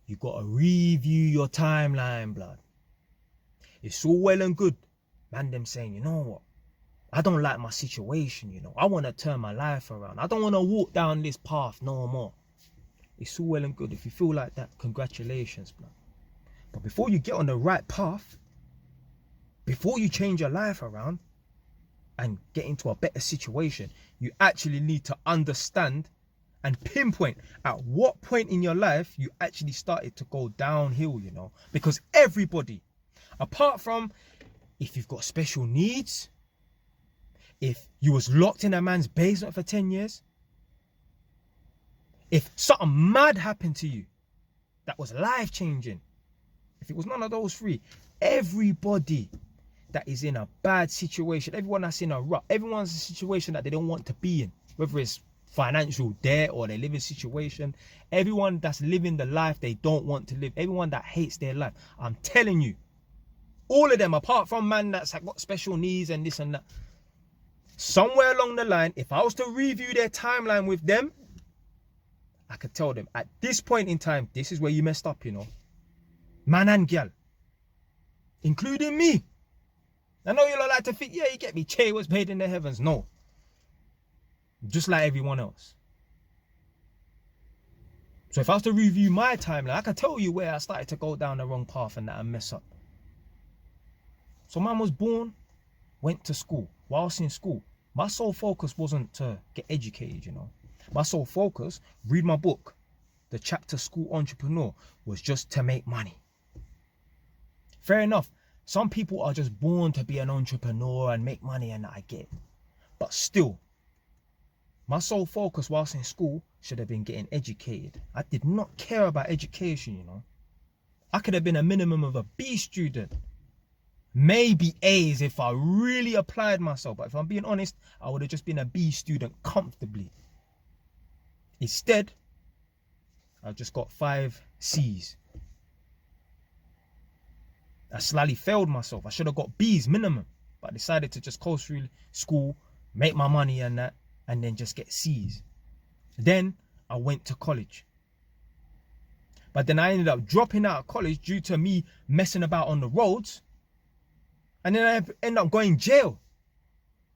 You got to review your timeline, blood. It's all well and good, man, them saying, you know what? I don't like my situation, you know. I want to turn my life around. I don't want to walk down this path no more. It's all well and good. If you feel like that, congratulations, blood. But before you get on the right path, before you change your life around and get into a better situation, you actually need to understand and pinpoint at what point in your life you actually started to go downhill, you know. Because everybody, apart from if you've got special needs, if you was locked in a man's basement for 10 years, if something mad happened to you that was life-changing, if it was none of those three, everybody that is in a bad situation, everyone that's in a rut, everyone's in a situation that they don't want to be in, whether it's financial debt or their living situation, everyone that's living the life they don't want to live, everyone that hates their life, I'm telling you, all of them, apart from man that's got special needs and this and that, somewhere along the line, if I was to review their timeline with them, I could tell them at this point in time, this is where you messed up, you know. Man and girl, including me. I know you like to think, yeah, you get me, Che was paid in the heavens. No. Just like everyone else. So if I was to review my timeline, I could tell you where I started to go down the wrong path and that I mess up. So man was born, went to school. Whilst in school, my sole focus wasn't to get educated, you know. My sole focus, read my book, The Chapter School Entrepreneur, was just to make money. Fair enough. Some people are just born to be an entrepreneur and make money, and I get it. But still, my sole focus whilst in school should have been getting educated. I did not care about education, you know. I could have been a minimum of a B student. Maybe A's if I really applied myself. But if I'm being honest, I would have just been a B student comfortably. Instead, I just got 5 C's. I slightly failed myself. I should have got B's minimum. But I decided to just coast through school, make my money and that, and then just get C's. Then I went to college. But then I ended up dropping out of college due to me messing about on the roads. And then I ended up going jail.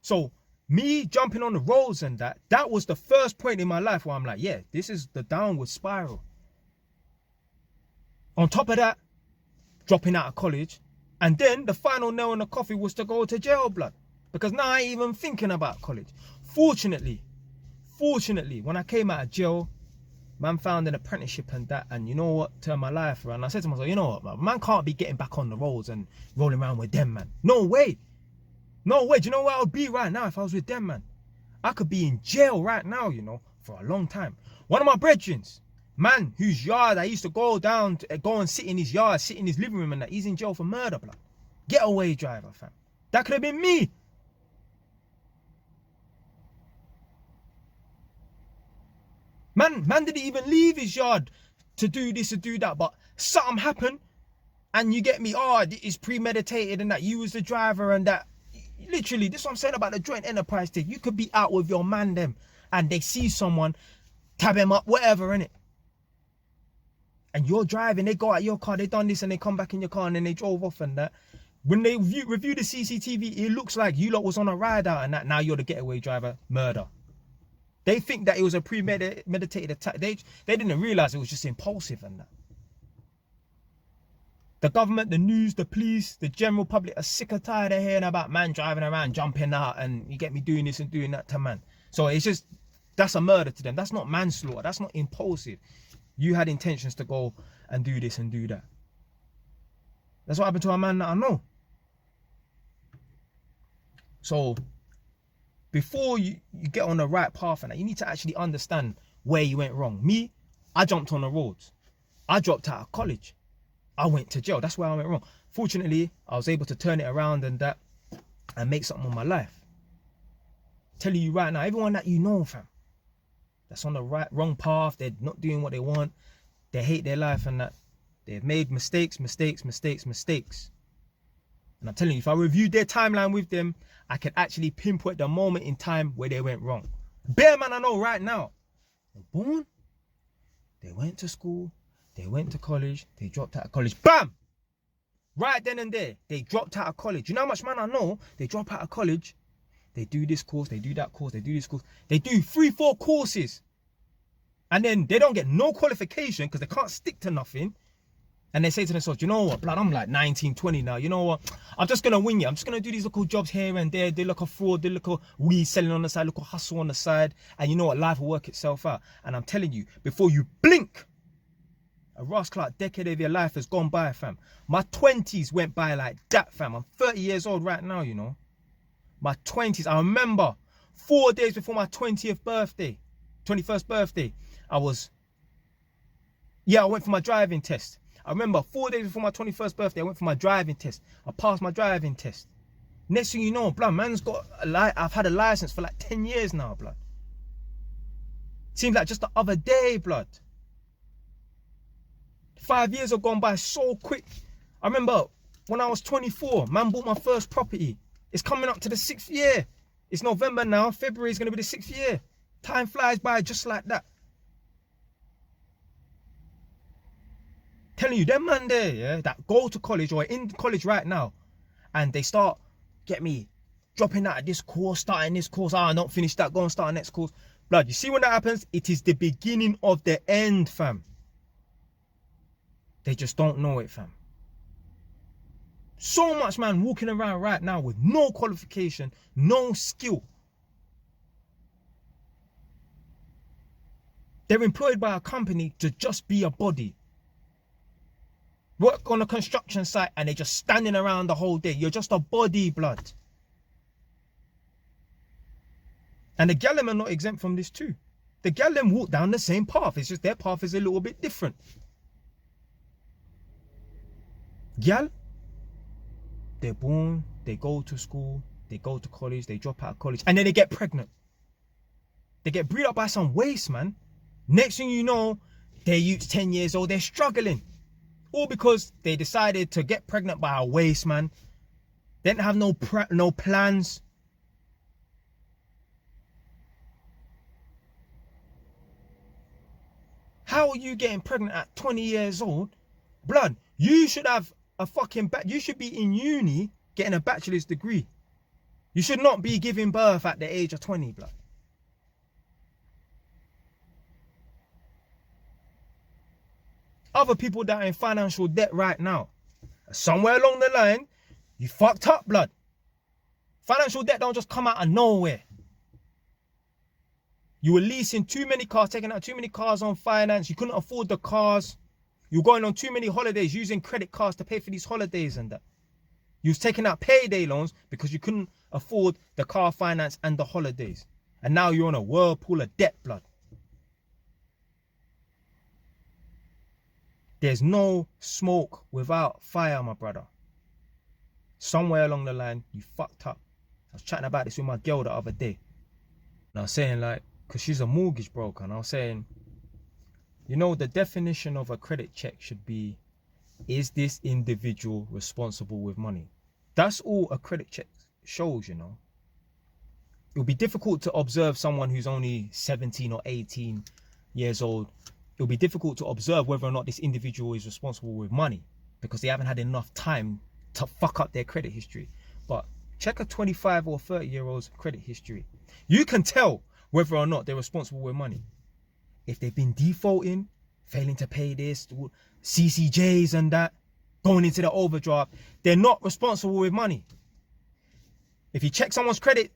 So me jumping on the roads and that was the first point in my life where I'm like, yeah, this is the downward spiral. On top of that, dropping out of college. And then the final nail in the coffee was to go to jail, blood. Because now I ain't even thinking about college. Fortunately, when I came out of jail, man found an apprenticeship and that, and you know what, turned my life around. I said to myself, you know what, man can't be getting back on the roads and rolling around with them, man. No way. No way. Do you know where I would be right now if I was with them, man? I could be in jail right now, you know, for a long time. One of my brethren, man, whose yard I used to go down to go and sit in his yard, sit in his living room and that, he's in jail for murder, blood. Getaway driver, fam. That could have been me. Man didn't even leave his yard to do this or do that, but something happened and you get me, oh, it's premeditated and that you was the driver and that. Literally, this is what I'm saying about the joint enterprise thing. You could be out with your man them and they see someone, tab him up, whatever, innit? And you're driving, they go out your car, they done this and they come back in your car and then they drove off and that. When they review the CCTV, it looks like you lot was on a ride out and that. Now you're the getaway driver, murder. They think that it was a premeditated attack. They didn't realize it was just impulsive and that. The government, the news, the police, the general public are sick and tired of hearing about man driving around, jumping out, and you get me doing this and doing that to man. So it's just, that's a murder to them. That's not manslaughter. That's not impulsive. You had intentions to go and do this and do that. That's what happened to a man that I know. So before you get on the right path and that, you need to actually understand where you went wrong. Me, I jumped on the roads. I dropped out of college. I went to jail. That's where I went wrong. Fortunately, I was able to turn it around and that and make something of my life. Telling you right now, everyone that you know, fam, that's on the wrong path, they're not doing what they want, they hate their life and that, they've made mistakes. And I'm telling you, if I reviewed their timeline with them, I could actually pinpoint the moment in time where they went wrong. Bare man I know right now, they're born, they went to school, They went to college, they dropped out of college. Bam! Right then and there, they dropped out of college. You know how much man I know? They drop out of college, they do this course, they do that course, they do this course. They do 3-4 courses. And then they don't get no qualification because they can't stick to nothing. And they say to themselves, you know what, blood, I'm like 19, 20 now. You know what? I'm just going to wing it. I'm just going to do these little jobs here and there. Do little fraud, do little weed selling on the side, little hustle on the side. And you know what? Life will work itself out. And I'm telling you, before you blink, a Ross Clark decade of your life has gone by, fam. My 20s went by like that, fam. I'm 30 years old right now, you know. My 20s. I remember 4 days before my 21st birthday, I went for my driving test. I remember 4 days before my 21st birthday, I went for my driving test. I passed my driving test. Next thing you know, blood, man's got I've had a license for like 10 years now, blood. Seems like just the other day, blood. 5 years have gone by so quick. I remember when I was 24, man bought my first property. It's coming up to the 6th year. It's November now. February is going to be the 6th year. Time flies by just like that. Telling you, them man there, yeah, that go to college or in college right now, and they start, get me, dropping out of this course, starting this course, I don't finish that, go and start next course. Blood, you see when that happens, it is the beginning of the end, fam. They just don't know it, fam. So much man walking around right now with no qualification, no skill. They're employed by a company to just be a body. Work on a construction site and they're just standing around the whole day. You're just a body, blood. And the gal them are not exempt from this too. The gal them walk down the same path. It's just their path is a little bit different. Gal, they're born, they go to school, they go to college, they drop out of college, and then they get pregnant. They get breed up by some waste, man. Next thing you know, they're 10 years old, they're struggling. All because they decided to get pregnant by a waste, man. They didn't have no plans. How are you getting pregnant at 20 years old? Blood, you should have a fucking you should be in uni getting a bachelor's degree. You should not be giving birth at the age of 20, blood. Other people that are in financial debt right now, somewhere along the line, you fucked up, blood. Financial debt don't just come out of nowhere. You were leasing too many cars, taking out too many cars on finance. You couldn't afford the cars. You were going on too many holidays, using credit cards to pay for these holidays and that. You was taking out payday loans because you couldn't afford the car finance and the holidays. And now you're on a whirlpool of debt, blood. There's no smoke without fire, my brother. Somewhere along the line, you fucked up. I was chatting about this with my girl the other day. And I was saying, like, because she's a mortgage broker, and I was saying, you know, the definition of a credit check should be, is this individual responsible with money? That's all a credit check shows, you know. It would be difficult to observe someone who's only 17 or 18 years old. It'll be difficult to observe whether or not this individual is responsible with money because they haven't had enough time to fuck up their credit history. But check a 25 or 30-year-old's credit history. You can tell whether or not they're responsible with money. If they've been defaulting, failing to pay this, CCJs and that, going into the overdraft, they're not responsible with money. If you check someone's credit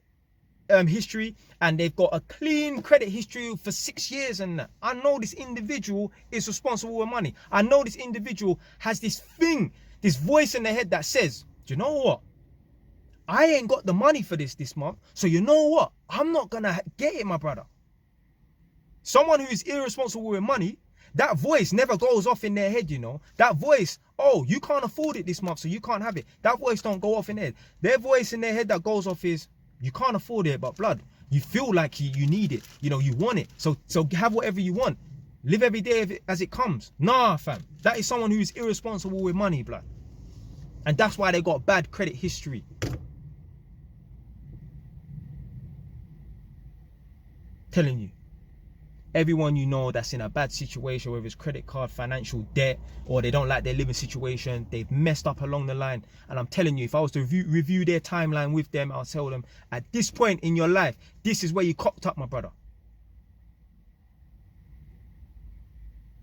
history and they've got a clean credit history for 6 years and that, I know this individual is responsible with money. I know this individual has this thing, this voice in their head that says, do you know what? I ain't got the money for this month, so you know what? I'm not gonna get it, my brother. Someone who is irresponsible with money, that voice never goes off in their head, you know. That voice, oh, you can't afford it this month, so you can't have it. That voice don't go off in their head. Their voice in their head that goes off is, you can't afford it, but blood, you feel like you need it. You know, you want it. So have whatever you want. Live every day as it comes. Nah, fam. That is someone who is irresponsible with money, blood. And that's why they got bad credit history. Telling you. everyone you know that's in a bad situation, whether it's credit card, financial debt, or they don't like their living situation, they've messed up along the line. And I'm telling you, if I was to review their timeline with them, I'll tell them, at this point in your life, this is where you cocked up, my brother.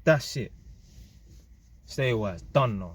That's it. Stay wise. Done now.